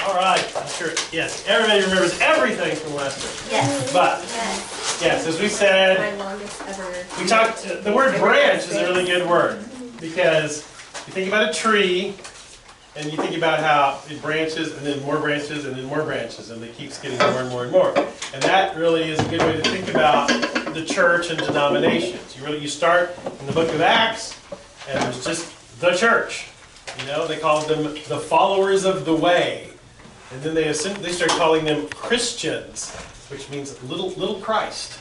All right, I'm sure, yes, everybody remembers everything from last week. Yes. But, yes, as we said, My longest ever. we talked, the word branch is a really good word, because you think about a tree, and you think about how it branches, and then more branches, and then more branches, and it keeps getting more and more and more. And that really is a good way to think about the church and denominations. You start in the book of Acts, and there's just the church. You know, they called them the followers of the way. And then they start calling them Christians, which means little Christ.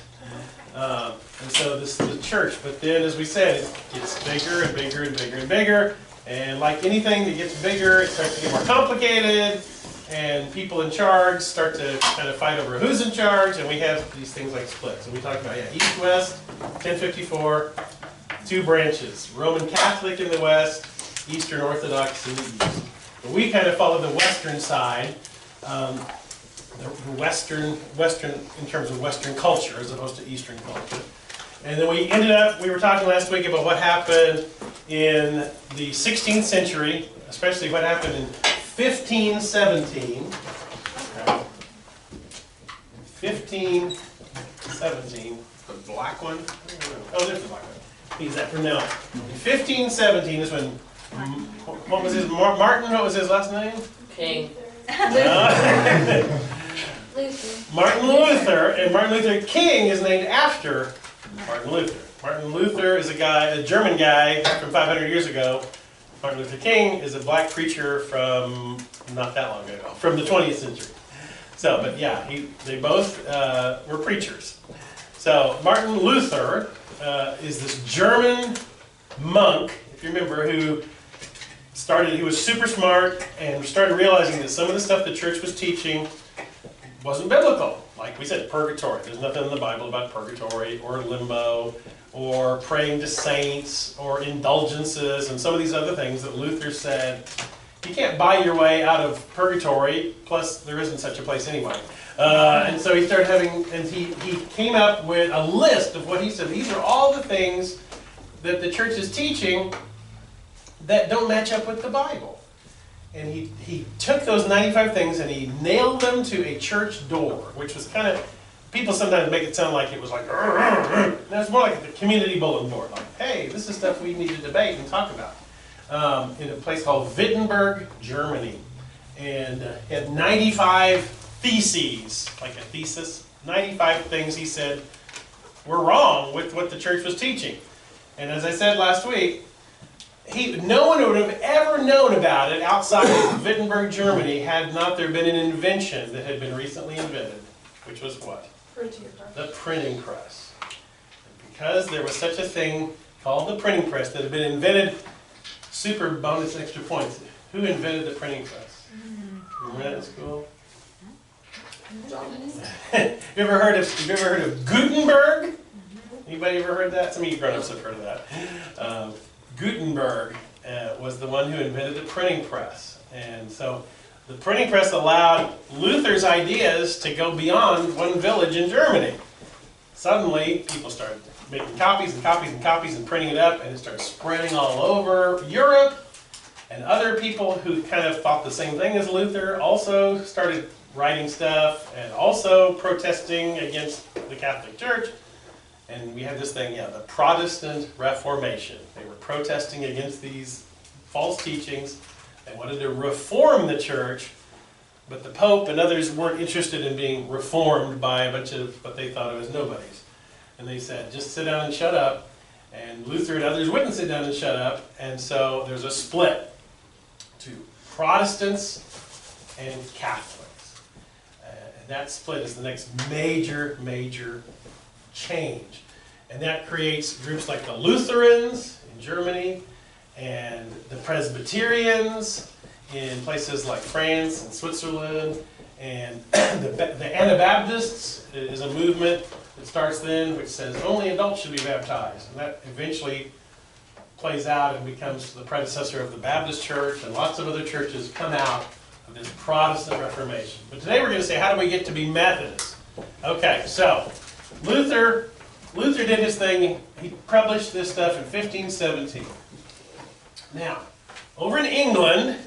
And so this is the church. But then, as we said, it gets bigger and bigger and bigger and bigger. And like anything that gets bigger, it starts to get more complicated. And people in charge start to kind of fight over who's in charge. And we have these things like splits. And we talked about, East-West, 1054, two branches. Roman Catholic in the West, Eastern Orthodox in the East. But we kind of follow the Western side, the Western in terms of Western culture as opposed to Eastern culture. And then we were talking last week about what happened in the 16th century, especially what happened in 1517. 1517, the black one? Oh, there's the black one. He's that from now. 1517 is when, what was his, Martin, what was his last name? King. Martin Luther, and Martin Luther King is named after Martin Luther. Martin Luther is a German guy from 500 years ago. Martin Luther King is a black preacher from not that long ago, from the 20th century. So, but yeah, they both were preachers. So Martin Luther is this German monk, if you remember, who was super smart and started realizing that some of the stuff the church was teaching wasn't biblical. Like we said, purgatory. There's nothing in the Bible about purgatory or limbo or praying to saints or indulgences and some of these other things that Luther said, you can't buy your way out of purgatory, plus there isn't such a place anyway. And so he started he came up with a list of what he said, these are all the things that the church is teaching that don't match up with the Bible. And he took those 95 things and he nailed them to a church door, which was kind of, people sometimes make it sound like it was like, no, it's more like the community bulletin board. Like, hey, this is stuff we need to debate and talk about. In a place called Wittenberg, Germany. And he had 95 theses, like a thesis, 95 things he said were wrong with what the church was teaching. And as I said last week, no one would have ever known about it outside of Wittenberg, Germany, had not there been an invention that had been recently invented, which was what? The printing press. And because there was such a thing called the printing press that had been invented, super bonus extra points. Who invented the printing press? Remember that in school? Have you ever heard of Gutenberg? Anybody ever heard that? Some of you grown-ups have heard of that. Gutenberg was the one who invented the printing press. And so the printing press allowed Luther's ideas to go beyond one village in Germany. Suddenly, people started making copies and copies and copies and printing it up, and it started spreading all over Europe. And other people who kind of thought the same thing as Luther also started writing stuff and also protesting against the Catholic Church. And we had this thing, the Protestant Reformation. They were protesting against these false teachings. They wanted to reform the church, but the Pope and others weren't interested in being reformed by a bunch of what they thought of as nobodies. And they said, just sit down and shut up. And Luther and others wouldn't sit down and shut up. And so there's a split to Protestants and Catholics. And that split is the next major change. And that creates groups like the Lutherans in Germany and the Presbyterians in places like France and Switzerland. And the Anabaptists is a movement that starts then, which says only adults should be baptized. And that eventually plays out and becomes the predecessor of the Baptist Church, and lots of other churches come out of this Protestant Reformation. But today we're going to say, how do we get to be Methodists? Okay, so Luther did his thing. He published this stuff in 1517. Now, over in England,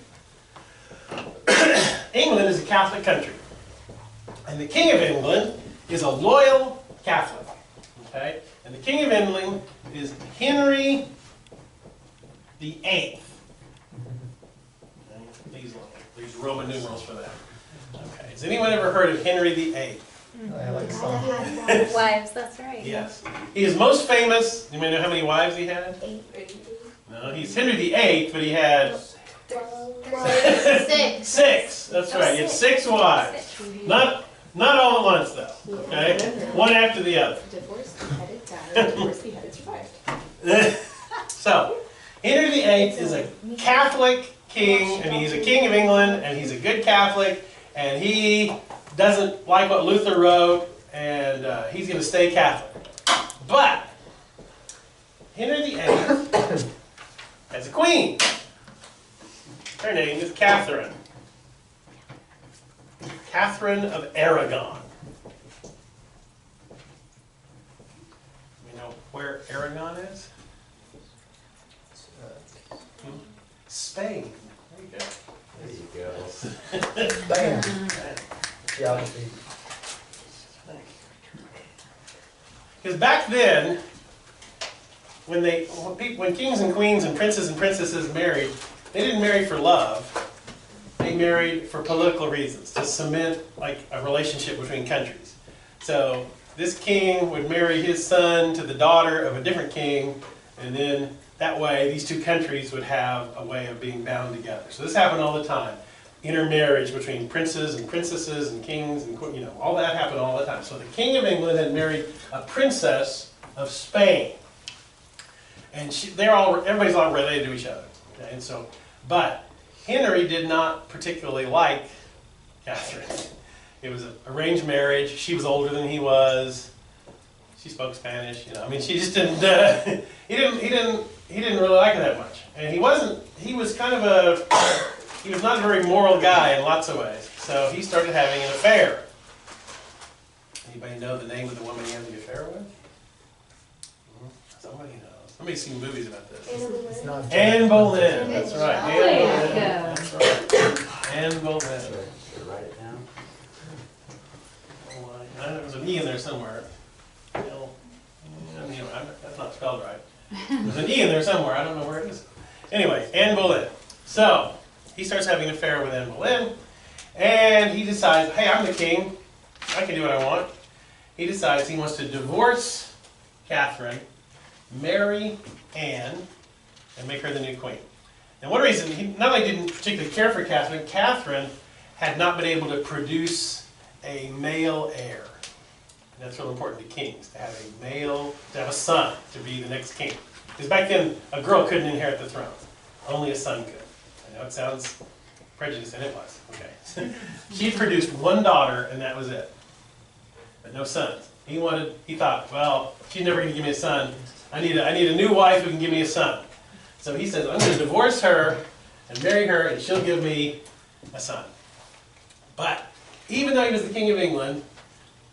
England is a Catholic country. And the King of England is a loyal Catholic. Okay? And the King of England is Henry the Eighth. These Roman numerals for that. Okay. Has anyone ever heard of Henry the Eighth? I like some. Wives, that's right. Yes. He is most famous. You may know how many wives he had? 8. No, he's Henry the Eighth, but he had 6. 6. That's right. He had 6 wives. Not all at once, though. Okay, one after the other. Divorced, beheaded, died. Divorced, beheaded, survived. So, Henry the Eighth is a Catholic king. I mean, he's a king of England, and he's a good Catholic, and he doesn't like what Luther wrote, and he's going to stay Catholic. But Henry the Eighth has a queen. Her name is Catherine. Catherine of Aragon. You know where Aragon is? Spain. There you go. There you go. Bam. Geography. Because back then, when kings and queens and princesses married, they didn't marry for love. They married for political reasons, to cement like a relationship between countries. So this king would marry his son to the daughter of a different king, and then that way these two countries would have a way of being bound together. So this happened all the time. Intermarriage between princes and princesses and kings, and all that happened all the time. So the King of England had married a princess of Spain, and everybody's all related to each other. Okay? And so, but Henry did not particularly like Catherine. It was an arranged marriage. She was older than he was. She spoke Spanish. I mean, she just didn't. He didn't really like her that much, and he was kind of he was not a very moral guy in lots of ways. So he started having an affair. Anybody know the name of the woman he had the affair with? Somebody knows. Somebody's seen movies about this. It's not Anne Boleyn. That's right. There you Anne Boleyn. go. That's right. Anne Boleyn. Should I write it down? I know there's an E in there somewhere. That's not spelled right. There's an E in there somewhere. I don't know where it is. Anyway, Anne Boleyn. So he starts having an affair with Anne Boleyn, and he decides, hey, I'm the king. I can do what I want. He decides he wants to divorce Catherine, marry Anne, and make her the new queen. And one reason, he not only didn't particularly care for Catherine, Catherine had not been able to produce a male heir. And that's real important to kings, to have a son to be the next king. Because back then, a girl couldn't inherit the throne. Only a son could. I know it sounds prejudiced, and it was. Okay. She produced one daughter, and that was it. But no sons. He thought, well, she's never going to give me a son. I need a new wife who can give me a son. So he says, I'm going to divorce her and marry her, and she'll give me a son. But even though he was the King of England,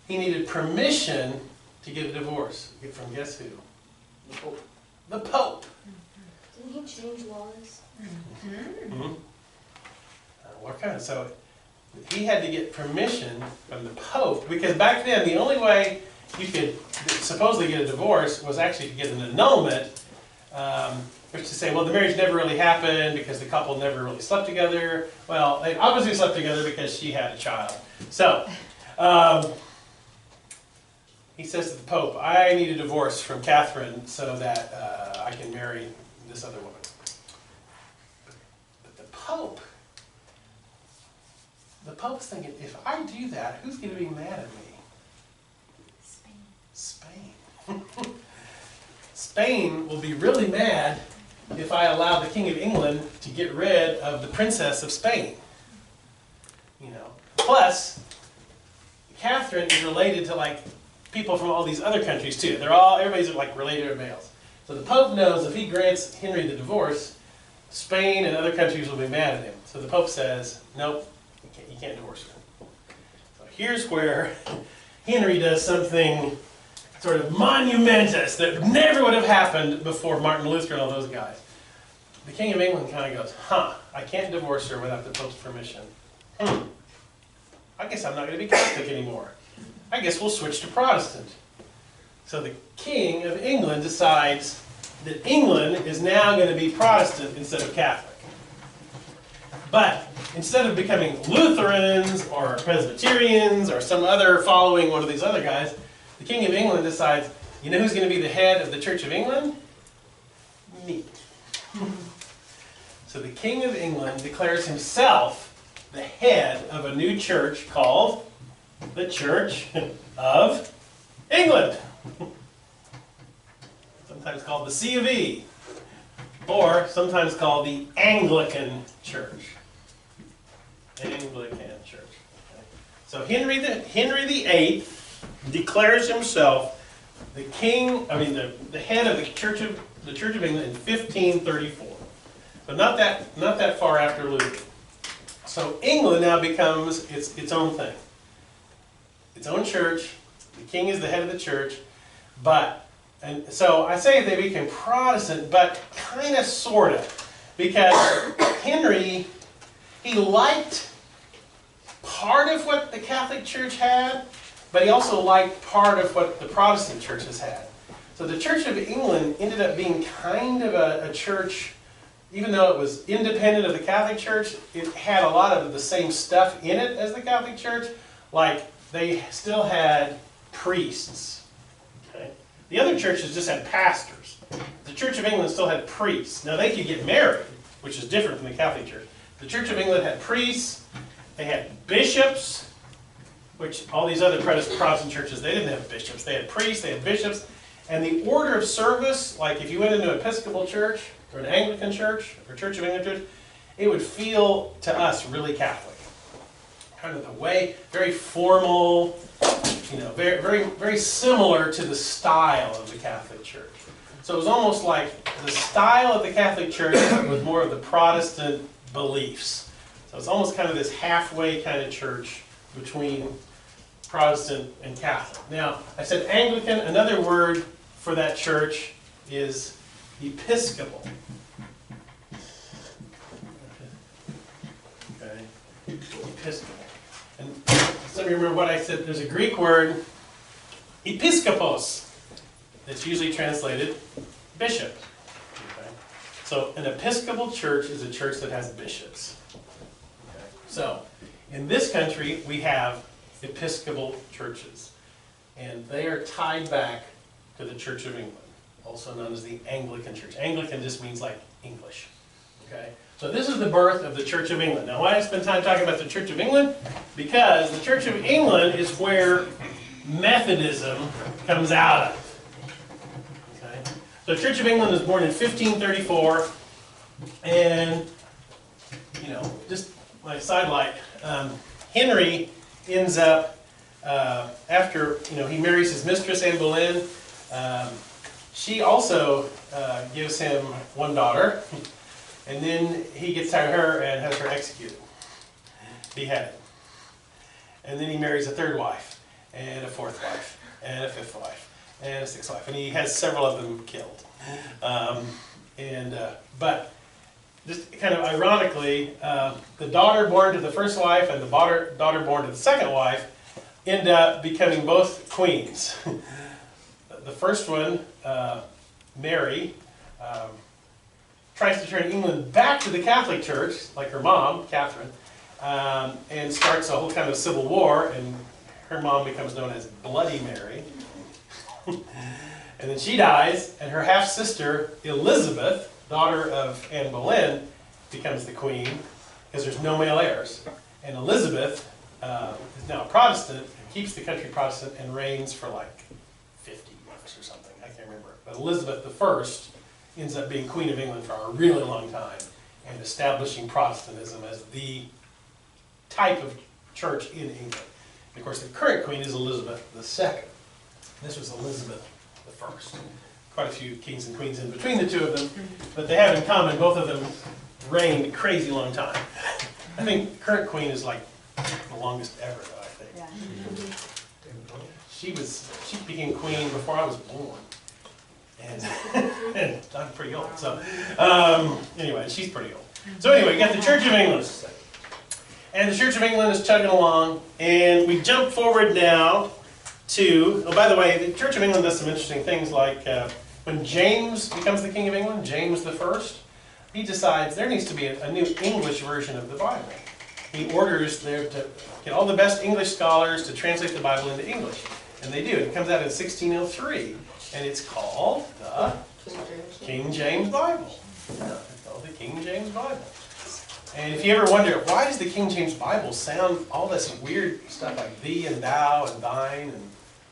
he needed permission to get a divorce. From guess who? The Pope. The Pope. Didn't he change laws? Mm-hmm. What kind of? So he had to get permission from the Pope, because back then the only way you could supposedly get a divorce was actually to get an annulment, which is to say, well, the marriage never really happened because the couple never really slept together. Well, they obviously slept together because she had a child. So he says to the Pope, I need a divorce from Catherine so that I can marry this other woman. But the Pope's thinking, if I do that, who's going to be mad at me? Spain. Spain will be really mad if I allow the King of England to get rid of the Princess of Spain. Plus, Catherine is related to people from all these other countries too. Everybody's related to males. So the Pope knows if he grants Henry the divorce, Spain and other countries will be mad at him. So the Pope says, nope, you can't divorce her. So here's where Henry does something sort of monumentous that never would have happened before Martin Luther and all those guys. The King of England kind of goes, I can't divorce her without the Pope's permission. I guess I'm not going to be Catholic anymore. I guess we'll switch to Protestant. So the King of England decides that England is now going to be Protestant instead of Catholic. But instead of becoming Lutherans or Presbyterians or some other following one of these other guys, the King of England decides, you know who's going to be the head of the Church of England? Me. So the King of England declares himself the head of a new church called the Church of England. Sometimes called the C of E, or sometimes called the Anglican Church. Anglican Church. Okay. So Henry VIII declares himself the the head of the Church of England in 1534, but not that far after Luther. So England now becomes its own thing, its own church. The king is the head of the church, and so I say they became Protestant, but kind of, sort of, because Henry, he liked part of what the Catholic Church had, but he also liked part of what the Protestant churches had. So the Church of England ended up being kind of a church, even though it was independent of the Catholic Church, it had a lot of the same stuff in it as the Catholic Church. Like, they still had priests. Okay? The other churches just had pastors. The Church of England still had priests. Now, they could get married, which is different from the Catholic Church. The Church of England had priests, they had bishops, which all these other Protestant churches, they didn't have bishops. They had priests, they had bishops, and the order of service, like if you went into an Episcopal church, or an Anglican church, or Church of England church, it would feel to us really Catholic. Kind of the way, very formal, very, very, very similar to the style of the Catholic Church. So it was almost like the style of the Catholic Church was more of the Protestant beliefs. So it's almost kind of this halfway kind of church between Protestant and Catholic. Now, I said Anglican. Another word for that church is Episcopal. Okay, Episcopal. And some of you remember what I said. There's a Greek word, episkopos, that's usually translated bishop. Okay? So an Episcopal church is a church that has bishops. Okay? So in this country, we have Episcopal churches, and they are tied back to the Church of England, also known as the Anglican Church. Anglican just means like English. Okay? So this is the birth of the Church of England. Now, why did I spend time talking about the Church of England? Because the Church of England is where Methodism comes out of. Okay? So the Church of England was born in 1534, and, just like a sidelight, Henry ends up, after, he marries his mistress, Anne Boleyn. She also gives him one daughter, and then he gets tired of her and has her executed, beheaded. And then he marries a third wife, and a fourth wife, and a fifth wife, and a sixth wife, and he has several of them killed. But just kind of ironically, the daughter born to the first wife and the daughter born to the second wife end up becoming both queens. The first one, Mary, tries to turn England back to the Catholic Church, like her mom, Catherine, and starts a whole kind of civil war, and her mom becomes known as Bloody Mary. And then she dies, and her half-sister, Elizabeth, daughter of Anne Boleyn, becomes the queen, because there's no male heirs. And Elizabeth is now a Protestant, and keeps the country Protestant, and reigns for like 50 years or something. I can't remember. But Elizabeth I ends up being Queen of England for a really long time, and establishing Protestantism as the type of church in England. And of course, the current queen is Elizabeth II. This was Elizabeth I. Quite a few kings and queens in between the two of them, but they have in common, both of them reigned a crazy long time. I think current queen is like the longest ever, though, I think. Yeah. She became queen before I was born. And I'm pretty old, so anyway, she's pretty old. So anyway, you got the Church of England. And the Church of England is chugging along, and we jump forward now to, oh, by the way, the Church of England does some interesting things, like when James becomes the King of England, James the First, he decides there needs to be a new English version of the Bible. He orders there to get all the best English scholars to translate the Bible into English. And they do. It comes out in 1603, and it's called the King James Bible. Yeah, it's called the King James Bible. And if you ever wonder, why does the King James Bible sound all this weird stuff like thee and thou and thine and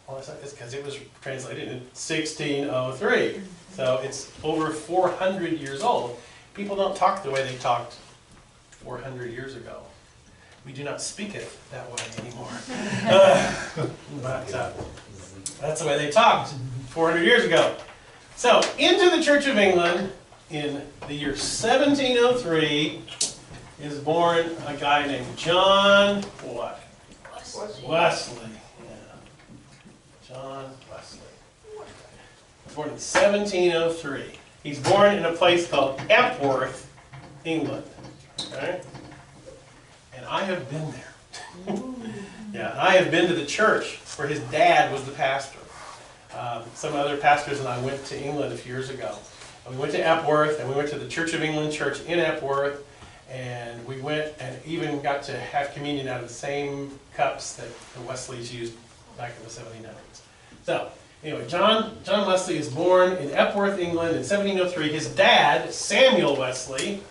all that stuff? It's because it was translated in 1603. So it's over 400 years old. People don't talk the way they talked 400 years ago. We do not speak it that way anymore. But that's the way they talked 400 years ago. So into the Church of England in the year 1703 is born a guy named John what? Wesley. Yeah. John Wesley. He was born in 1703. He's born in a place called Epworth, England. Okay? And I have been there. Yeah, I have been to the church where his dad was the pastor. Some other pastors and I went to England a few years ago. And we went to Epworth, and we went to the Church of England church in Epworth, and we went and even got to have communion out of the same cups that the Wesleys used back in the 1700s. So, anyway, John Wesley is born in Epworth, England in 1703. His dad, Samuel Wesley,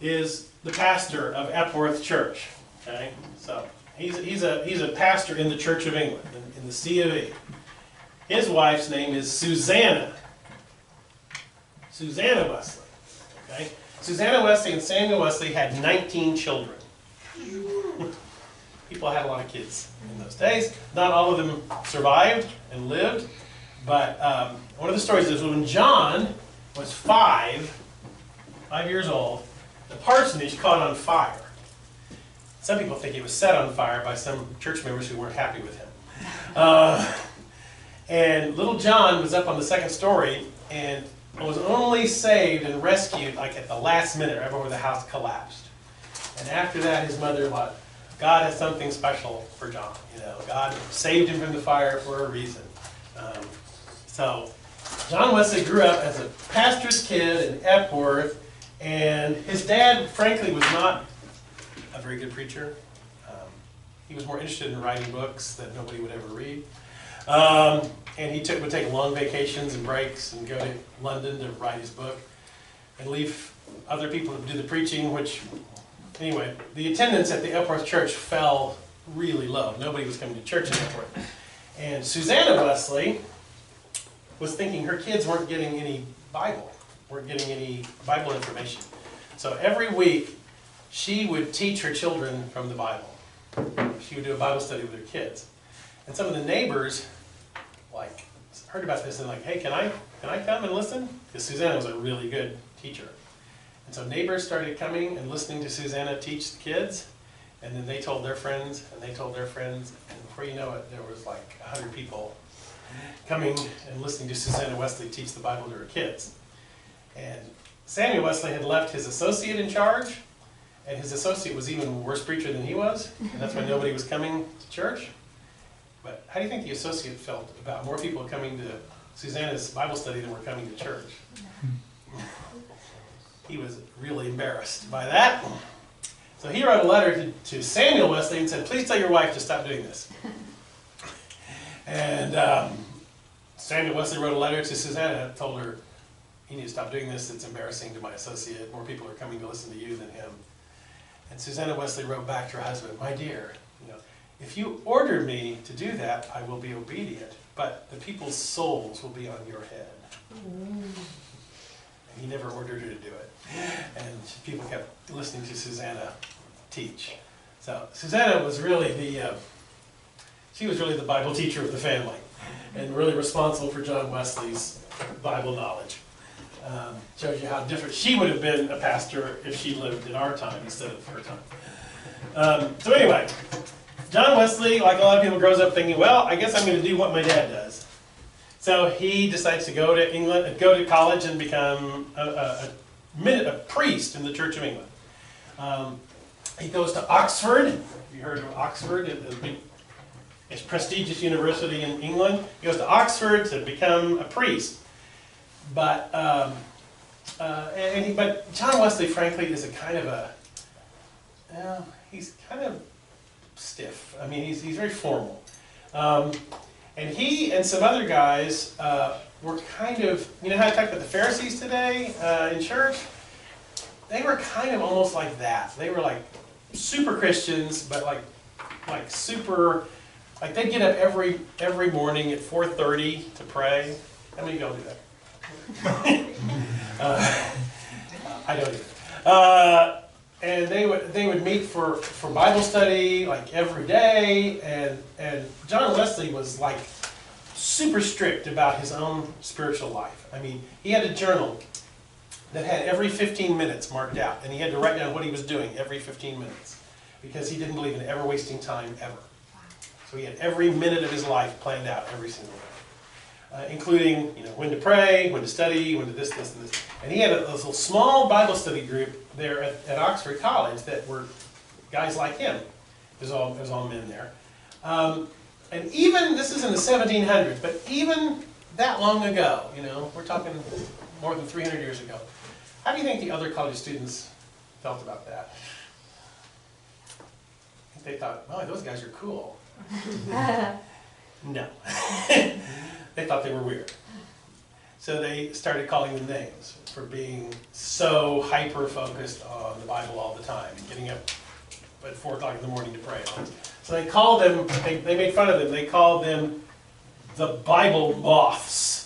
is the pastor of Epworth Church. Okay, so he's a pastor in the Church of England, in the C of E. His wife's name is Susanna. Susanna Wesley. Okay, Susanna Wesley and Samuel Wesley had 19 children. People had a lot of kids in those days. Not all of them survived and lived, but one of the stories is when John was 5 years old, the parsonage caught on fire. Some people think it was set on fire by some church members who weren't happy with him. And little John was up on the second story and was only saved and rescued like at the last minute, right before the house collapsed. And after that, his mother thought, God has something special for John. You know, God saved him from the fire for a reason. So John Wesley grew up as a pastor's kid in Epworth, and his dad, frankly, was not a very good preacher. He was more interested in writing books that nobody would ever read. And he would take long vacations and breaks and go to London to write his book and leave other people to do the preaching, which, anyway, the attendance at the Epworth church fell really low. Nobody was coming to church in Epworth. And Susanna Wesley was thinking her kids weren't getting any Bible, weren't getting any Bible information. So every week, she would teach her children from the Bible. She would do a Bible study with her kids. And some of the neighbors heard about this and hey, can I come and listen? Because Susanna was a really good teacher. And so neighbors started coming and listening to Susanna teach the kids, and then they told their friends, and they told their friends, and before you know it, there was 100 people coming and listening to Susanna Wesley teach the Bible to her kids. And Samuel Wesley had left his associate in charge, and his associate was even a worse preacher than he was, and that's why nobody was coming to church. But how do you think the associate felt about more people coming to Susanna's Bible study than were coming to church? He was really embarrassed by that. So he wrote a letter to Samuel Wesley and said, please tell your wife to stop doing this. And Samuel Wesley wrote a letter to Susanna and told her, you need to stop doing this, it's embarrassing to my associate, more people are coming to listen to you than him. And Susanna Wesley wrote back to her husband, my dear, if you order me to do that, I will be obedient, but the people's souls will be on your head. And he never ordered her to do it. And people kept listening to Susanna teach. So Susanna was really the Bible teacher of the family, and really responsible for John Wesley's Bible knowledge. Shows you how different she would have been a pastor if she lived in our time instead of her time. So anyway, John Wesley, like a lot of people, grows up thinking, well, I guess I'm going to do what my dad does. So he decides to go to England, go to college and become a priest in the Church of England. He goes to Oxford. Have you heard of Oxford? It's a prestigious university in England. He goes to Oxford to become a priest. But but John Wesley, frankly, is a kind of a, well, he's kind of stiff. I mean, he's very formal. And he and some other guys were kind of, you know how I talked about the Pharisees today in church? They were kind of almost like that. They were like super Christians, but like super, like they'd get up every morning at 4:30 to pray. How many of y'all do that? I don't either. And they would meet for Bible study like every day, and John Wesley was like super strict about his own spiritual life. I mean, he had a journal that had every 15 minutes marked out, and he had to write down what he was doing every 15 minutes because he didn't believe in ever wasting time ever. So he had every minute of his life planned out every single day, including when to pray, when to study, when to this, and this. And he had a little small Bible study group there at Oxford College that were guys like him. There's all men there. And even, this is in the 1700s, but even that long ago, we're talking more than 300 years ago, how do you think the other college students felt about that? I think they thought, oh, those guys are cool. No. They thought they were weird. So they started calling them names for being so hyper-focused on the Bible all the time, and getting up at 4 o'clock in the morning to pray. So they called them, they made fun of them, they called them the Bible moths.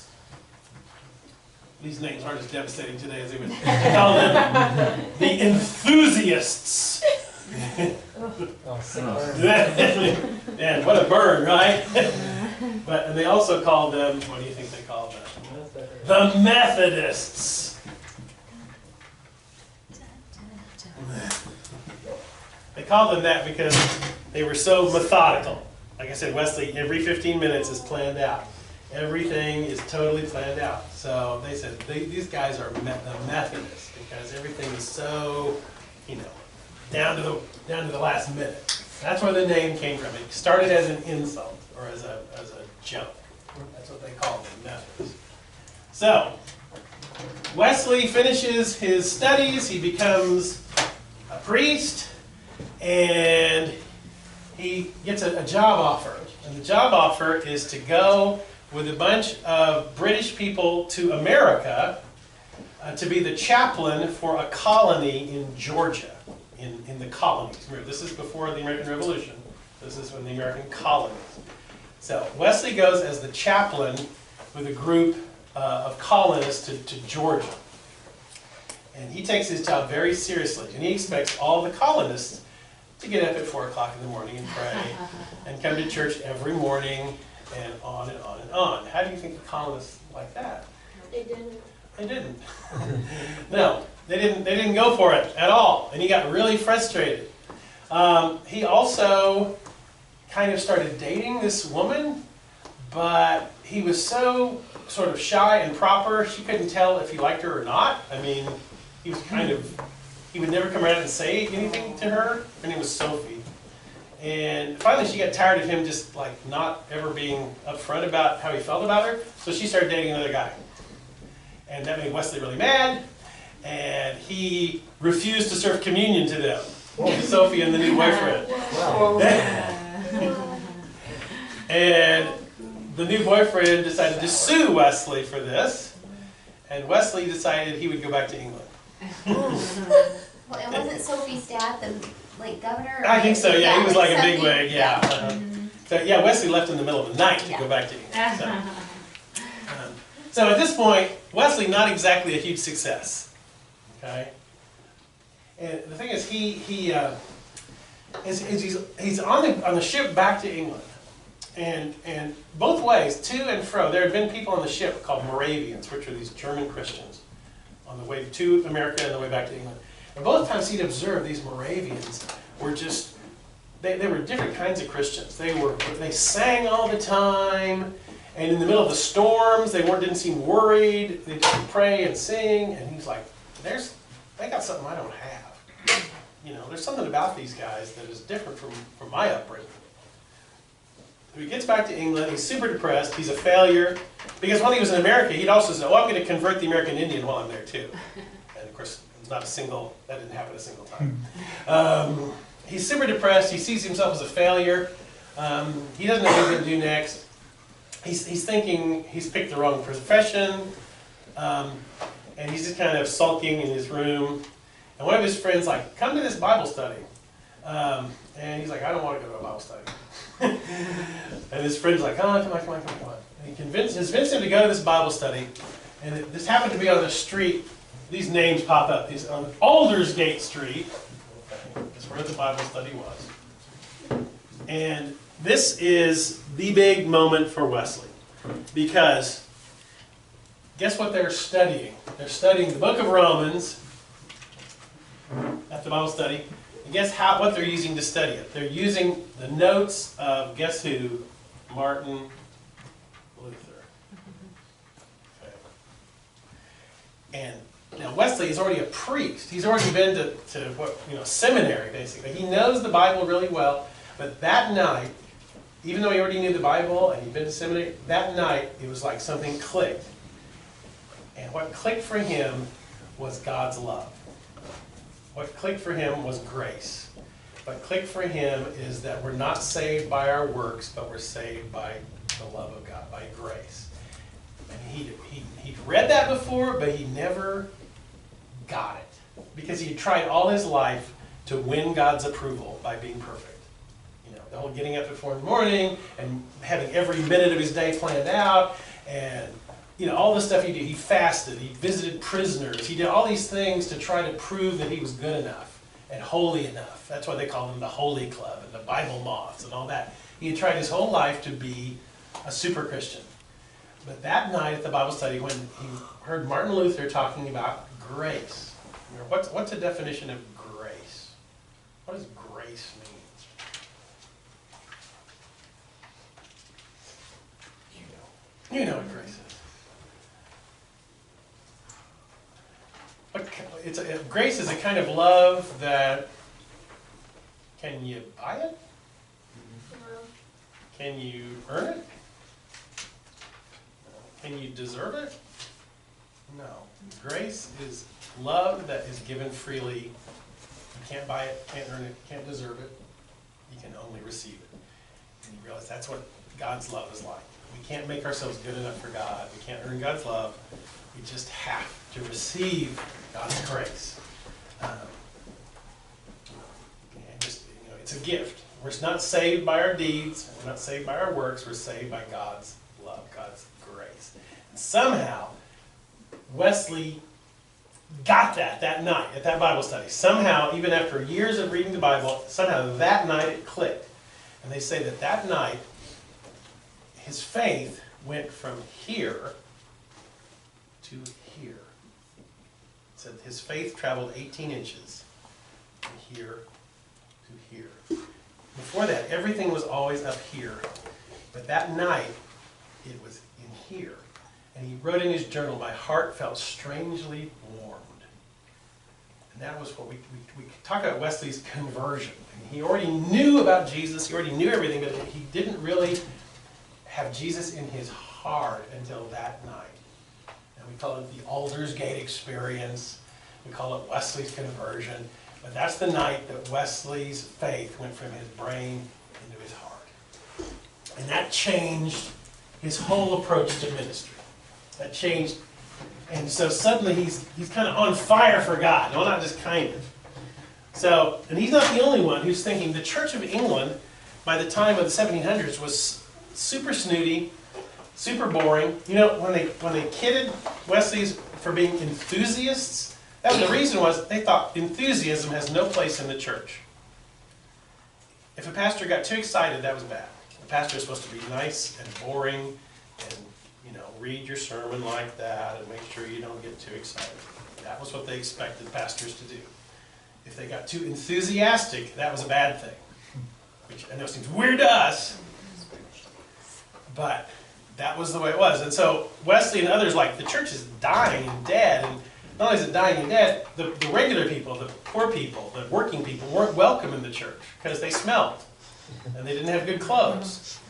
These names aren't as devastating today as they would. They called them the enthusiasts. Man, what a burn, right? And they also called them, what do you think they called them? The Methodists. They called them that because they were so methodical. Like I said, Wesley, every 15 minutes is planned out. Everything is totally planned out. So they said these guys are the Methodists because everything is so, down to the last minute. That's where the name came from. It started as an insult or as a joke. That's what they called them, Methodists. So Wesley finishes his studies. He becomes a priest, and he gets a job offer. And the job offer is to go with a bunch of British people to America to be the chaplain for a colony in Georgia, in the colonies. Remember, this is before the American Revolution. This is when the American colonies. So Wesley goes as the chaplain with a group of colonists to Georgia. And he takes his job very seriously, and he expects all the colonists to get up at 4 o'clock in the morning and pray, and come to church every morning, and on and on and on. How do you think the colonists like that? They didn't. They didn't. No, they didn't go for it at all, and he got really frustrated. He also kind of started dating this woman, but he was so sort of shy and proper, she couldn't tell if he liked her or not. I mean, he was he would never come around and say anything to her. Her name was Sophie. And finally she got tired of him just like not ever being upfront about how he felt about her, so she started dating another guy. And that made Wesley really mad, and he refused to serve communion to them, to Sophie and the new boyfriend. And the new boyfriend decided to sue Wesley for this, and Wesley decided he would go back to England. Well, it wasn't Sophie's dad, the governor? I think so, yeah, he was like a something. bigwig, yeah. So yeah, Wesley left in the middle of the night to go back to England. So at this point, Wesley not exactly a huge success. Okay, and the thing is, he's on the ship back to England, and both ways, to and fro, there had been people on the ship called Moravians, which are these German Christians, on the way to America and the way back to England. And both times he'd observed these Moravians were just, they were different kinds of Christians. They sang all the time, and in the middle of the storms, they didn't seem worried. They just pray and sing, and he's like, they got something I don't have. there's something about these guys that is different from my upbringing. So he gets back to England, he's super depressed, he's a failure, because when he was in America, he'd also said, I'm going to convert the American Indian while I'm there too. And of course, that didn't happen a single time. He's super depressed, he sees himself as a failure, he doesn't know what he's going to do next. He's thinking he's picked the wrong profession, and he's just kind of sulking in his room. And one of his friends come to this Bible study. And he's like, I don't want to go to a Bible study. And his friend's like, come on. And he convinced him to go to this Bible study. And this happened to be on the street. These names pop up. He's on Aldersgate Street. That's where the Bible study was. And this is the big moment for Wesley. Because guess what they're studying? They're studying the book of Romans at the Bible study. And guess what they're using to study it? They're using the notes of, guess who? Martin Luther. Okay. And now Wesley is already a priest. He's already been to seminary, basically. He knows the Bible really well. But that night, even though he already knew the Bible and he'd been to seminary, that night it was like something clicked. And what clicked for him was God's love. What clicked for him was grace. What clicked for him is that we're not saved by our works, but we're saved by the love of God, by grace. And he'd read that before, but he never got it. Because he tried all his life to win God's approval by being perfect. The whole getting up at 4 in the morning and having every minute of his day planned out, and all the stuff he did. He fasted, he visited prisoners, he did all these things to try to prove that he was good enough and holy enough. That's why they call him the Holy Club and the Bible Moths and all that. He had tried his whole life to be a super Christian. But that night at the Bible study, when he heard Martin Luther talking about grace, what's the definition of grace? What does grace mean? You know what grace is. Grace is a kind of love that, can you buy it? Can you earn it? Can you deserve it? No. Grace is love that is given freely. You can't buy it, can't earn it, can't deserve it. You can only receive it. And you realize that's what God's love is like. We can't make ourselves good enough for God. We can't earn God's love. We just have to receive God's grace. It's a gift. We're not saved by our deeds. We're not saved by our works. We're saved by God's love, God's grace. And somehow, Wesley got that night at that Bible study. Somehow, even after years of reading the Bible, somehow that night it clicked. And they say that night, his faith went from here to here. It said his faith traveled 18 inches from here to here. Before that, everything was always up here. But that night, it was in here. And he wrote in his journal, my heart felt strangely warmed. And that was what we talk about Wesley's conversion. I mean, he already knew about Jesus, he already knew everything, but he didn't really have Jesus in his heart until that night. And we call it the Aldersgate experience. We call it Wesley's conversion. But that's the night that Wesley's faith went from his brain into his heart. And that changed his whole approach to ministry. That changed. And so suddenly he's kind of on fire for God. No, not just kind of. So, and he's not the only one who's thinking the Church of England, by the time of the 1700s, was super snooty, super boring. You know, when they kidded Wesley's for being enthusiasts, the reason was they thought enthusiasm has no place in the church. If a pastor got too excited, that was bad. The pastor is supposed to be nice and boring and, read your sermon like that and make sure you don't get too excited. That was what they expected pastors to do. If they got too enthusiastic, that was a bad thing. Which I know seems weird to us, but that was the way it was. And so Wesley and others, the church is dying and dead, and not only is it dying and dead, the regular people, the poor people, the working people weren't welcome in the church because they smelled and they didn't have good clothes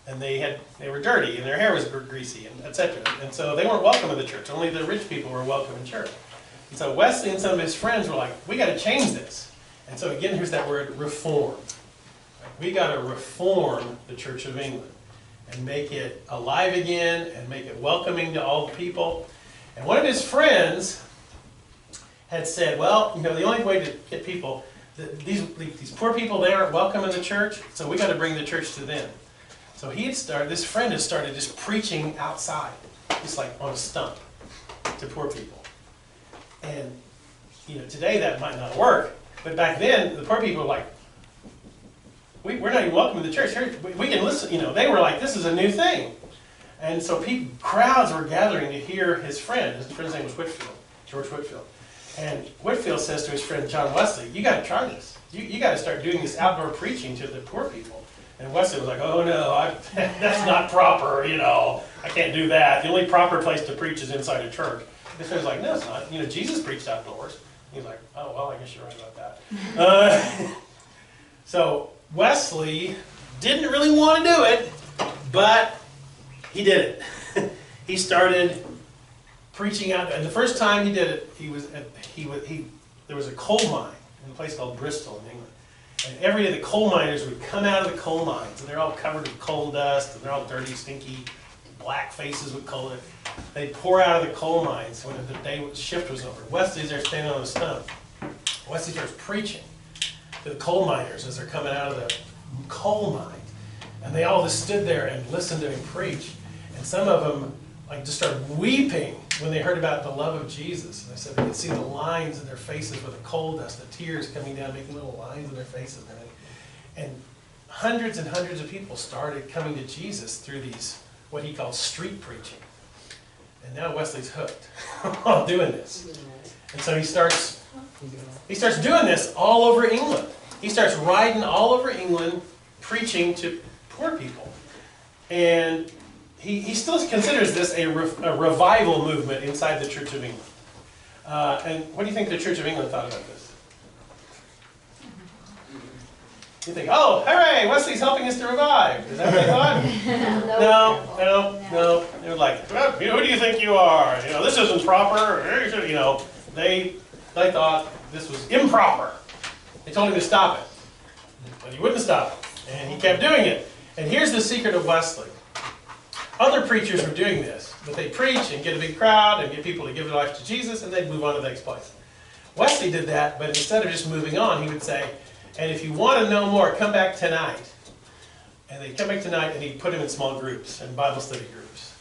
and they were dirty and their hair was greasy and etc. And so they weren't welcome in the church. Only the rich people were welcome in church. And so Wesley and some of his friends were like, we got to change this. And so again, here's that word, reform. We got to reform the Church of England and make it alive again and make it welcoming to all the people. And one of his friends had said, well, you know, the only way to get people, these poor people, they aren't welcome in the church, so we got to bring the church to them. So this friend had started just preaching outside, just like on a stump to poor people. And, you know, today that might not work, but back then, the poor people were like, we're not even welcome in the church. Here, we can listen, you know, they were like, this is a new thing. And so crowds were gathering to hear his friend. His friend's name was Whitefield, George Whitefield. And Whitefield says to his friend John Wesley, you got to try this. You got to start doing this outdoor preaching to the poor people. And Wesley was like, oh no, that's not proper, you know. I can't do that. The only proper place to preach is inside a church. His friend was like, no, it's not. You know, Jesus preached outdoors. He's like, oh, well, I guess you're right about that. So Wesley didn't really want to do it, but he did it. He started preaching out, and the first time he did it, there was a coal mine in a place called Bristol in England. And every day the coal miners would come out of the coal mines, and they're all covered with coal dust, and they're all dirty, stinky, black faces with coal. They'd pour out of the coal mines when the day shift was over. Wesley's there standing on a stump. Wesley starts preaching to the coal miners as they're coming out of the coal mines. And they all just stood there and listened to him preach. And some of them just started weeping when they heard about the love of Jesus. And they said they could see the lines in their faces with the coal dust, the tears coming down, making little lines in their faces. And hundreds and hundreds of people started coming to Jesus through these, what he called street preaching. And now Wesley's hooked on doing this. And so he starts doing this all over England. He starts riding all over England preaching to poor people. And he still considers this a revival movement inside the Church of England. And what do you think the Church of England thought about this? You think, oh, hooray, Wesley's helping us to revive. Is that what they thought? No. They were like, well, who do you think you are? You know, this isn't proper. You know, they thought this was improper. They told him to stop it. But he wouldn't stop it. And he kept doing it. And here's the secret of Wesley. Other preachers were doing this, but they preach and get a big crowd and get people to give their life to Jesus, and they'd move on to the next place. Wesley did that, but instead of just moving on, he would say, and if you want to know more, come back tonight. And they'd come back tonight, and he'd put them in small groups and Bible study groups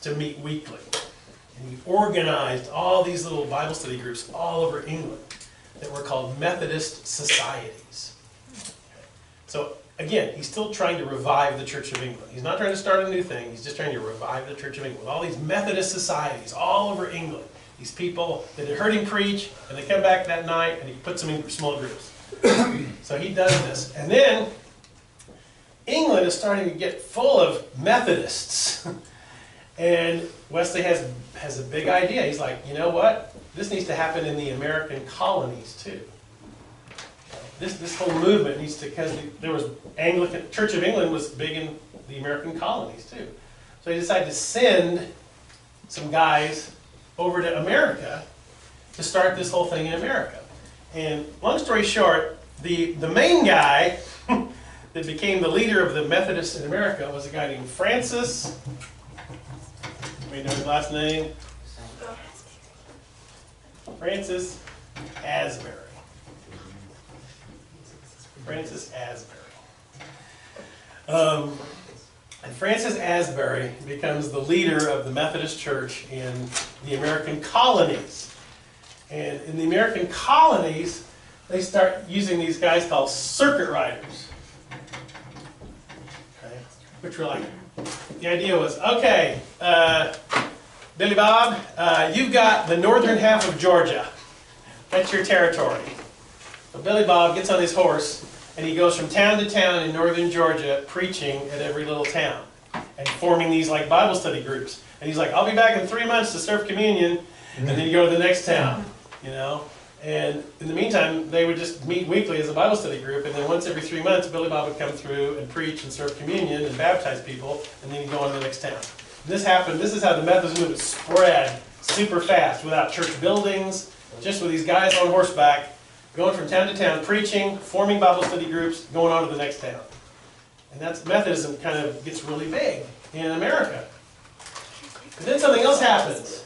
to meet weekly. And he organized all these little Bible study groups all over England that were called Methodist societies. So again, he's still trying to revive the Church of England. He's not trying to start a new thing. He's just trying to revive the Church of England. With all these Methodist societies all over England. These people that had heard him preach, and they come back that night, and he puts them in small groups. So he does this. And then England is starting to get full of Methodists. And Wesley has a big idea. He's like, you know what? This needs to happen in the American colonies too. This whole movement needs to, because there was Anglican, Church of England was big in the American colonies too. So he decided to send some guys over to America to start this whole thing in America. And long story short, the main guy that became the leader of the Methodists in America was a guy named Francis. Anybody know his last name? Francis Asbury. Francis Asbury. And Francis Asbury becomes the leader of the Methodist Church in the American colonies. And in the American colonies, they start using these guys called circuit riders. Okay? Which were like, the idea was, okay, Billy Bob, you've got the northern half of Georgia. That's your territory. So Billy Bob gets on his horse, and he goes from town to town in northern Georgia preaching at every little town and forming these like Bible study groups. And he's like, I'll be back in 3 months to serve communion. and then you go to the next town, you know? And in the meantime, they would just meet weekly as a Bible study group, and then once every 3 months, Billy Bob would come through and preach and serve communion and baptize people, and then he'd go on to the next town. This happened, this is how the Methodist movement spread super fast, without church buildings, just with these guys on horseback, going from town to town, preaching, forming Bible study groups, going on to the next town. And that's, Methodism kind of gets really big in America. But then something else happens.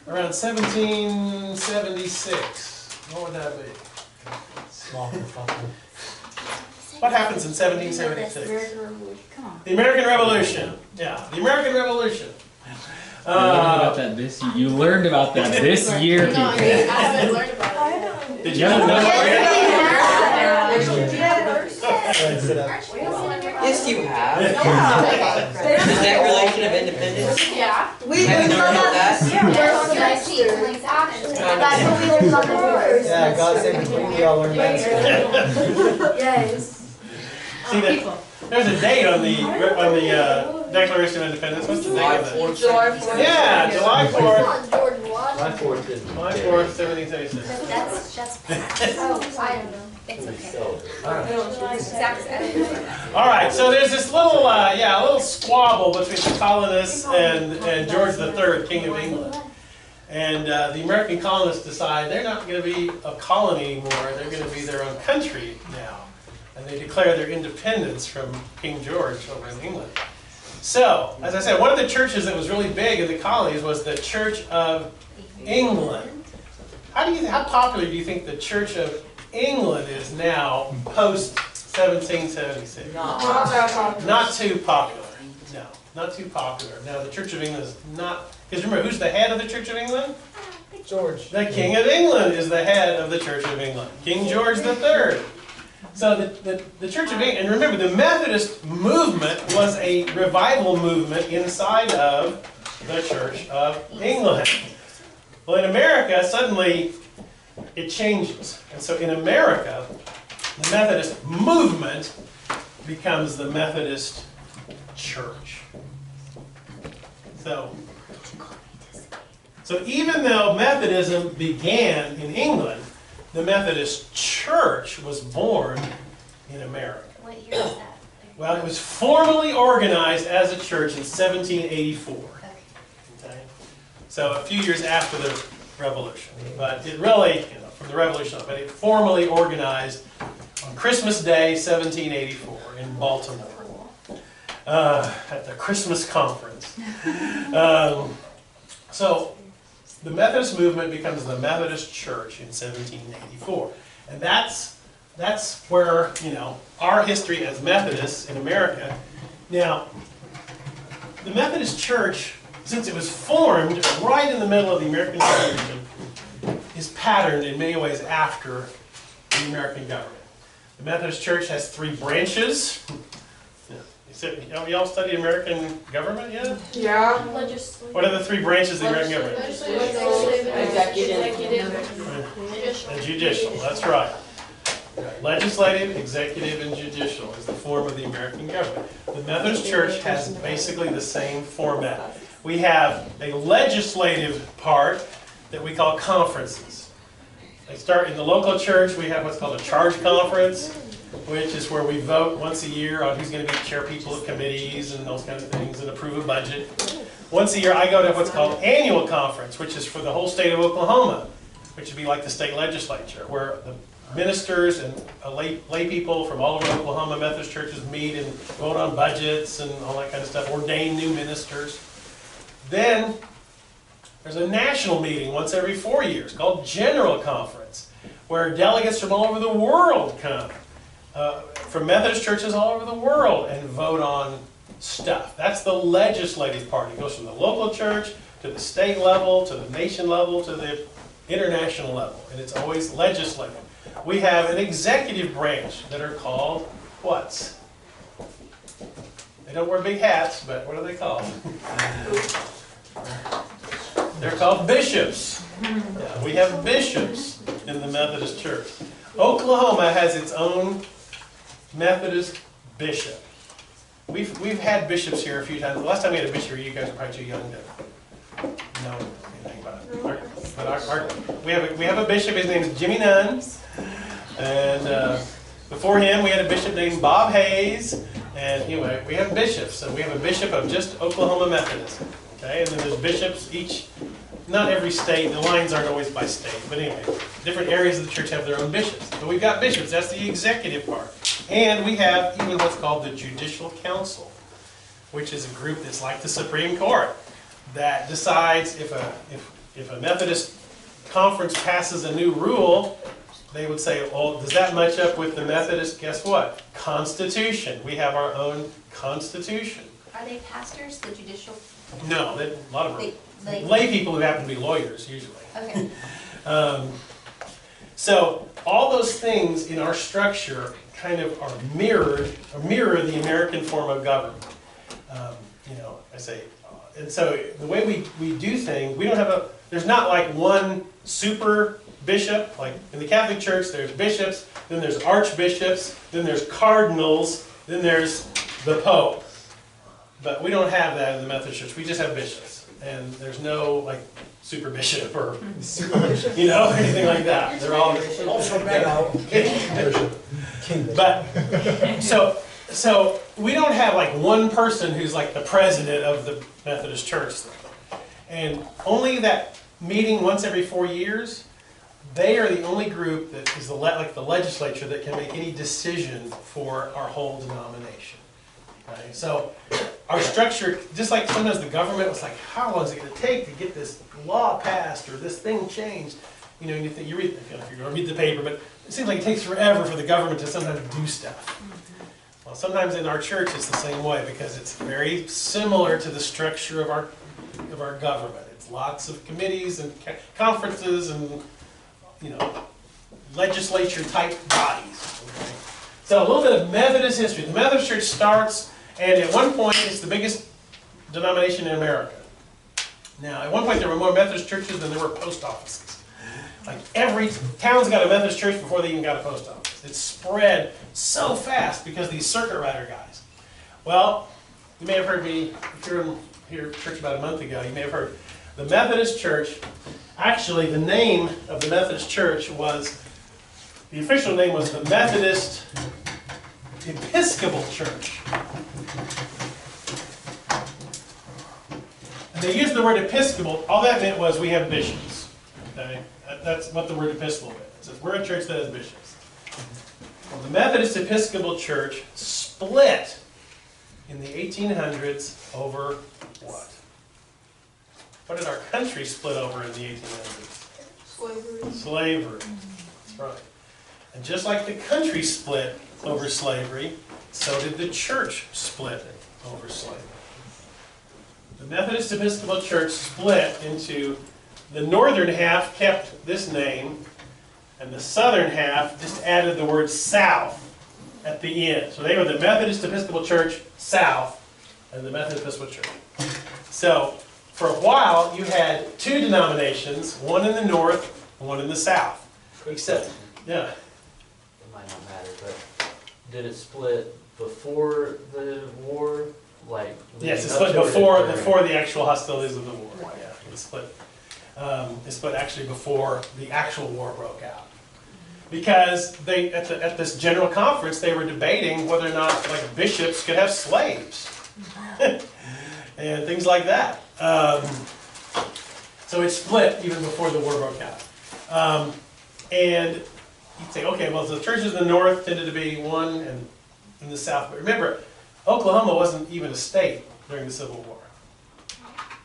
Around 1776. What would that be? Small kerfuffle. What happens in 1776? Come on. The American Revolution. Yeah, the American Revolution. You learned about that this year, No, I people. haven't learned about it. Did you know that? Sit up. Yes, you have. Yeah. The Declaration of Independence. Yeah. We have you learned about that? That's what we learned on the doors. Yeah, God save the Queen, we all learned that in school. Yes. See, there's a date on the Declaration of Independence. What's the date of that? July 4th. Yeah, July 4th. George Washington. My fourth is. July 4th, 1776. That's oh, I don't know. It's okay. All right, so there's this little, a little squabble between the colonists and George III, King of England. And the American colonists decide they're not going to be a colony anymore, they're going to be their own country now. And they declare their independence from King George over in England. So, as I said, one of the churches that was really big in the colonies was the Church of England. How popular do you think the Church of England is now, post-1776? Not too popular. No, not too popular. Now, the Church of England is not... Because remember, who's the head of the Church of England? George. The King of England is the head of the Church of England. King George III. So the Church of England... And remember, the Methodist movement was a revival movement inside of the Church of England. Well, in America, suddenly... it changes. And so in America, the Methodist movement becomes the Methodist Church. So even though Methodism began in England, the Methodist Church was born in America. What year is that? Well, it was formally organized as a church in 1784. Okay? So a few years after the Revolution. But it really, from the Revolution on, but it formally organized on Christmas Day, 1784, in Baltimore, at the Christmas Conference. So the Methodist movement becomes the Methodist Church in 1784. And that's where, our history as Methodists in America. Now, the Methodist Church, since it was formed right in the middle of the American Revolution, is patterned in many ways after the American government. The Methodist Church has 3 branches. Y'all study American government yet? Yeah. What are the 3 branches of the American government? And judicial, that's right. Legislative, executive, and judicial is the form of the American government. The Methodist Church has basically the same format. We have a legislative part that we call conferences. They start in the local church. We have what's called a charge conference, which is where we vote once a year on who's going to be chair people of committees and those kinds of things and approve a budget. Once a year I go to what's called annual conference, which is for the whole state of Oklahoma, which would be like the state legislature, where the ministers and lay people from all over Oklahoma Methodist churches meet and vote on budgets and all that kind of stuff, ordain new ministers. Then there's a national meeting once every 4 years called General Conference, where delegates from all over the world come, from Methodist churches all over the world, and vote on stuff. That's the legislative part. It goes from the local church to the state level, to the nation level, to the international level, and it's always legislative. We have an executive branch that are called what? They don't wear big hats, but what are they called? They're called bishops. Yeah, we have bishops in the Methodist Church. Oklahoma has its own Methodist bishop. We've had bishops here a few times. The last time we had a bishop here, you guys are probably too young to know anything about it. We have a bishop. His name is Jimmy Nunn, and before him we had a bishop named Bob Hayes. And anyway, we have bishops, and we have a bishop of just Oklahoma Methodism. Okay, and then there's bishops each. Not every state. The lines aren't always by state, but anyway, different areas of the church have their own bishops. But we've got bishops. That's the executive part, and we have even what's called the Judicial Council, which is a group that's like the Supreme Court that decides if a Methodist conference passes a new rule, they would say, "Oh, does that match up with the Methodist?" Guess what? Constitution. We have our own constitution. Are they pastors, the judicial? No, a lot of them. They, Lay people who happen to be lawyers usually. okay. So all those things in our structure kind of are mirror the American form of government. I say, and so the way we do things, we don't have there's not like one super bishop. Like in the Catholic Church, there's bishops, then there's archbishops, then there's cardinals, then there's the Pope. But we don't have that in the Methodist Church. We just have bishops. And there's no like super bishop or anything like that. They're all but so we don't have like one person who's like the president of the Methodist Church. And only that meeting once every 4 years, they are the only group that is like the legislature that can make any decision for our whole denomination. Okay? So our structure, just like sometimes the government was like, how long is it going to take to get this law passed or this thing changed? You know, you read, if you're going to read the paper, but it seems like it takes forever for the government to sometimes do stuff. Well, sometimes in our church it's the same way because it's very similar to the structure of our government. It's lots of committees and conferences and legislature type bodies. Okay? So a little bit of Methodist history. The Methodist Church starts, and at one point it's the biggest denomination in America. Now, at one point there were more Methodist churches than there were post offices. Like every town's got a Methodist church before they even got a post office. It spread so fast because of these circuit rider guys. Well, you may have heard me, if you were here at church about a month ago, you may have heard the Methodist Church. Actually, the name of the Methodist Church the official name was the Methodist Episcopal Church. And they used the word Episcopal. All that meant was we have bishops. Okay? That's what the word Episcopal meant. It says we're a church that has bishops. Well, the Methodist Episcopal Church split in the 1800s over what? What did our country split over in the 1800s? Slavery. Slavery. That's right. And just like the country split over slavery, so did the church split over slavery. The Methodist Episcopal Church split into the northern half kept this name, and the southern half just added the word South at the end. So they were the Methodist Episcopal Church South and the Methodist Episcopal Church. So for a while you had two denominations, one in the north and one in the south. Except, yeah. It might not matter, but did it split before the war? Like Yes, it leading split up to it, before the actual hostilities of the war. Yeah, it split. It split actually before the actual war broke out, because they at this general conference they were debating whether or not like bishops could have slaves and things like that. So it split even before the war broke out. And you'd say, okay, well, the churches in the north tended to be one, and in the south. But remember, Oklahoma wasn't even a state during the Civil War.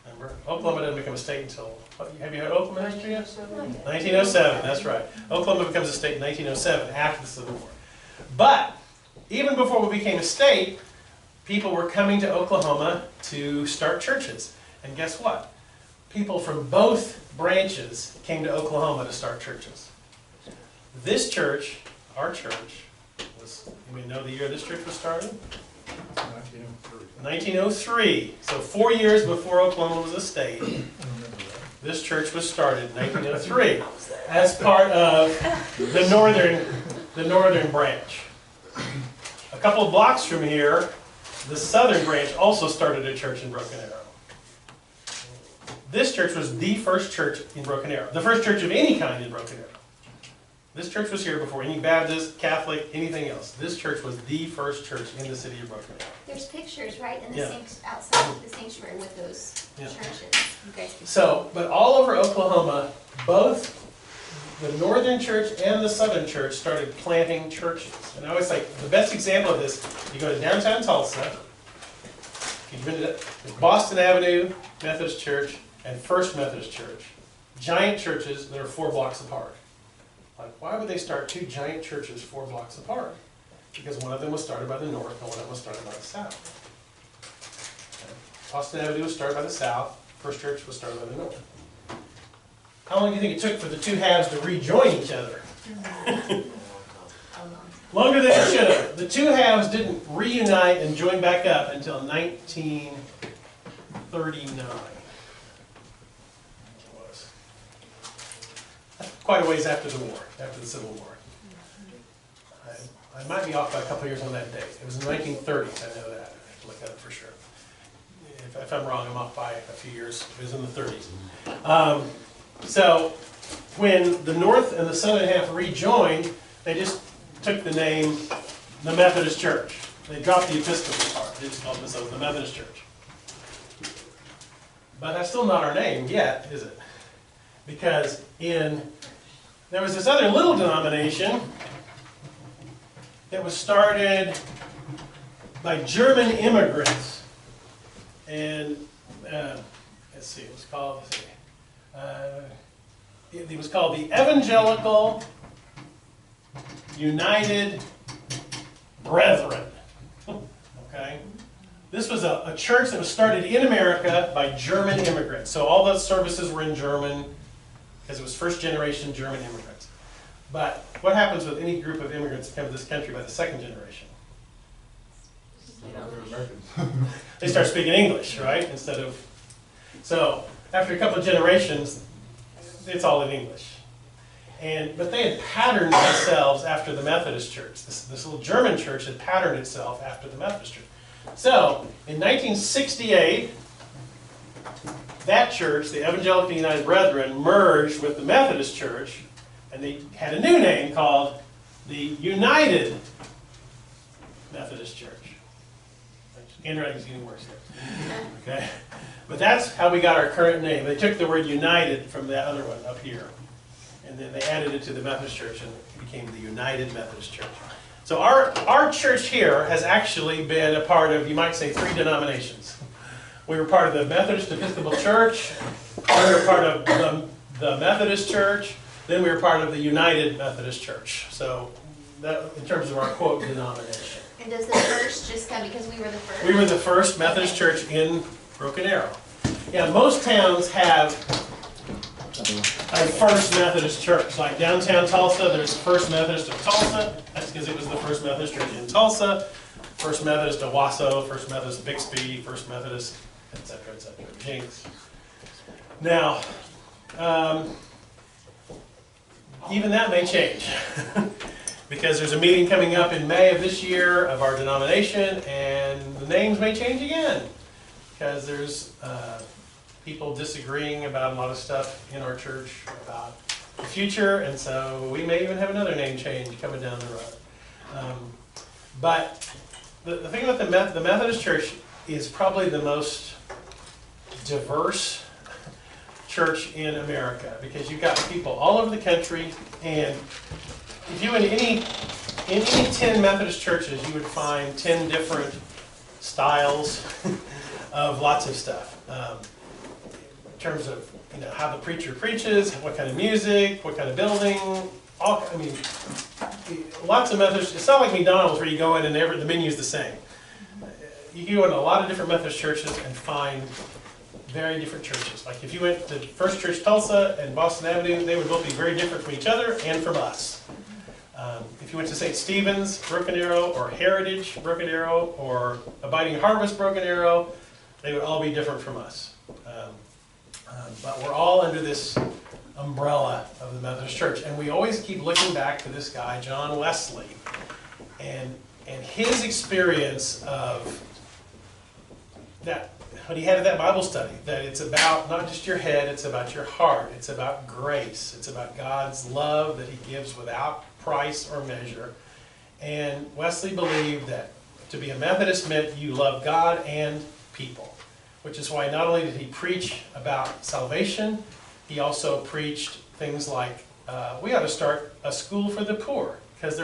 Remember, Oklahoma didn't become a state until, have you heard Oklahoma history yet? 1907, that's right. Oklahoma becomes a state in 1907, after the Civil War. But even before we became a state, people were coming to Oklahoma to start churches. And guess what? People from both branches came to Oklahoma to start churches. This church, our church, we know the year this church was started? 1903. So 4 years before Oklahoma was a state, this church was started in 1903 as part of the northern branch. A couple of blocks from here, the southern branch also started a church in Broken Arrow. this church was the first church in Broken Arrow. The first church of any kind in Broken Arrow. This church was here before any Baptist, Catholic, anything else. This church was the first church in the city of Broken Arrow. There's pictures, right, in the Yeah. outside of the sanctuary with those Yeah. churches. You guys can So, but all over Oklahoma, both the northern church and the southern church started planting churches. And I always like, the best example of this, you go to downtown Tulsa, you've been to Boston Avenue Methodist Church and First Methodist Church. Giant churches that are 4 blocks apart. Like, why would they start 2 giant churches 4 blocks apart? Because one of them was started by the north and one of them was started by the south. Okay. Boston Avenue was started by the south, First Church was started by the north. How long do you think it took for the 2 halves to rejoin each other? Longer than it should have. The 2 halves didn't reunite and join back up until 1939. It was. Quite a ways after the war, after the Civil War. I might be off by a couple of years on that date. It was in the 1930s, I know that. I have to look that up for sure. If I'm wrong, I'm off by a few years. It was in the 30s. So when the north and the southern half rejoined, they just took the name the Methodist Church. They dropped the Episcopal part. They just called themselves the Methodist Church. But that's still not our name yet, is it? Because there was this other little denomination that was started by German immigrants. And let's see, it was called, it was called the Evangelical United Brethren. Okay? This was a church that was started in America by German immigrants. So all those services were in German, because it was first generation German immigrants. But what happens with any group of immigrants that come to this country by the second generation? They start speaking English, right? Instead of, so after a couple of generations, it's all in English. But they had patterned themselves after the Methodist Church. This little German church had patterned itself after the Methodist Church. So in 1968, that church, the Evangelical United Brethren, merged with the Methodist Church, and they had a new name called the United Methodist Church. Handwriting's getting worse here. Okay? But that's how we got our current name. They took the word united from that other one up here, and then they added it to the Methodist Church, and it became the United Methodist Church. So our church here has actually been a part of, you might say, 3 denominations. We were part of the Methodist Episcopal Church, we were part of the Methodist Church, then we were part of the United Methodist Church. So that, in terms of our quote denomination. And does the first just come because we were the first? We were the first Methodist church in Broken Arrow. Yeah, most towns have a First Methodist church. Like downtown Tulsa, there's First Methodist of Tulsa. That's because it was the first Methodist church in Tulsa. First Methodist of Wasso, First Methodist of Bixby, First Methodist, etc., Jinx. Now, even that may change. Because there's a meeting coming up in May of this year of our denomination, and the names may change again. Because there's people disagreeing about a lot of stuff in our church about the future, and so we may even have another name change coming down the road. But the thing about the Methodist Church is probably the most diverse church in America, because you've got people all over the country, and if you went in any 10 Methodist churches, you would find 10 different styles of lots of stuff. In terms of how the preacher preaches, what kind of music, what kind of building, lots of Methodists. It's not like McDonald's where you go in and the menu is the same. You can go in a lot of different Methodist churches and find very different churches. Like if you went to First Church Tulsa and Boston Avenue, they would both be very different from each other and from us. If you went to St. Stephen's, Broken Arrow, or Heritage, Broken Arrow, or Abiding Harvest, Broken Arrow, they would all be different from us. But we're all under this umbrella of the Methodist Church. And we always keep looking back to this guy, John Wesley, and his experience of that. what he had at that Bible study, that it's about not just your head, it's about your heart. It's about grace. It's about God's love that he gives without price or measure. And Wesley believed that to be a Methodist meant you love God and people, which is why not only did he preach about salvation, he also preached things like, we ought to start a school for the poor, because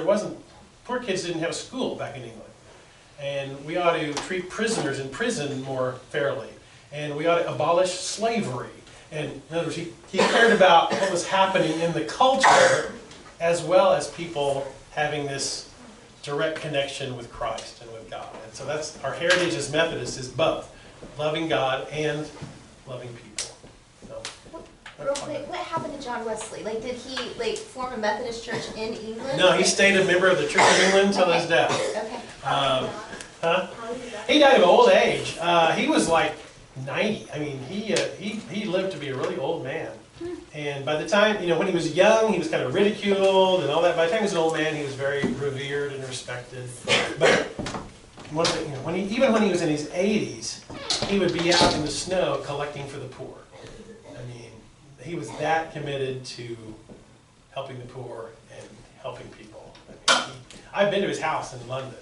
poor kids didn't have a school back in England. And we ought to treat prisoners in prison more fairly. And we ought to abolish slavery. And in other words, he cared about what was happening in the culture as well as people having this direct connection with Christ and with God. And so that's our heritage as Methodists, is both loving God and loving people. So, Real quick, what happened to John Wesley? Like, did he like form a Methodist church in England? no, he stayed a member of the Church of England until his death. Okay. Huh? He died of old age. He was like 90. I mean, he lived to be a really old man. And by the time, when he was young, he was kind of ridiculed and all that. By the time he was an old man, he was very revered and respected. But even when he was in his 80s, he would be out in the snow collecting for the poor. I mean, he was that committed to helping the poor and helping people. I mean, I've been to his house in London.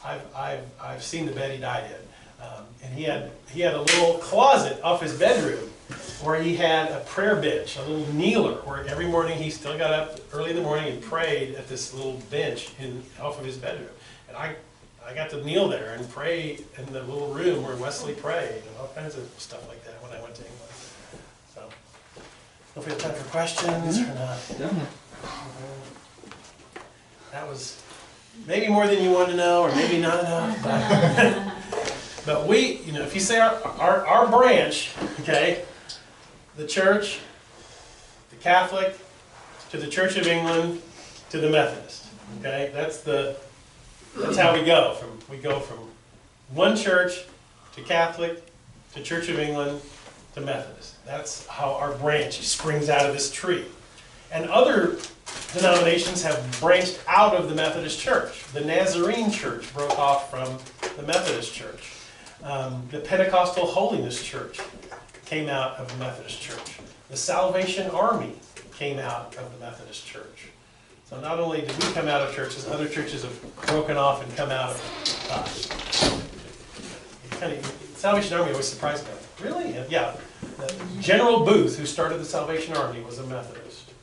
I've seen the bed he died in, and he had a little closet off his bedroom where he had a prayer bench, a little kneeler, where every morning he still got up early in the morning and prayed at this little bench off of his bedroom. And I got to kneel there and pray in the little room where Wesley prayed and all kinds of stuff like that when I went to England. So, if we have time for questions or not. Definitely. That was maybe more than you want to know, or maybe not enough. But we, if you say our branch, okay, the church, the Catholic, to the Church of England, to the Methodist, okay, that's how we go. We go from one church to Catholic, to Church of England, to Methodist. That's how our branch springs out of this tree. And other denominations have branched out of the Methodist Church. The Nazarene Church broke off from the Methodist Church. The Pentecostal Holiness Church came out of the Methodist Church. The Salvation Army came out of the Methodist Church. So not only did we come out of churches, other churches have broken off and come out of us. Salvation Army always surprised me. Really? Yeah. General Booth, who started the Salvation Army, was a Methodist.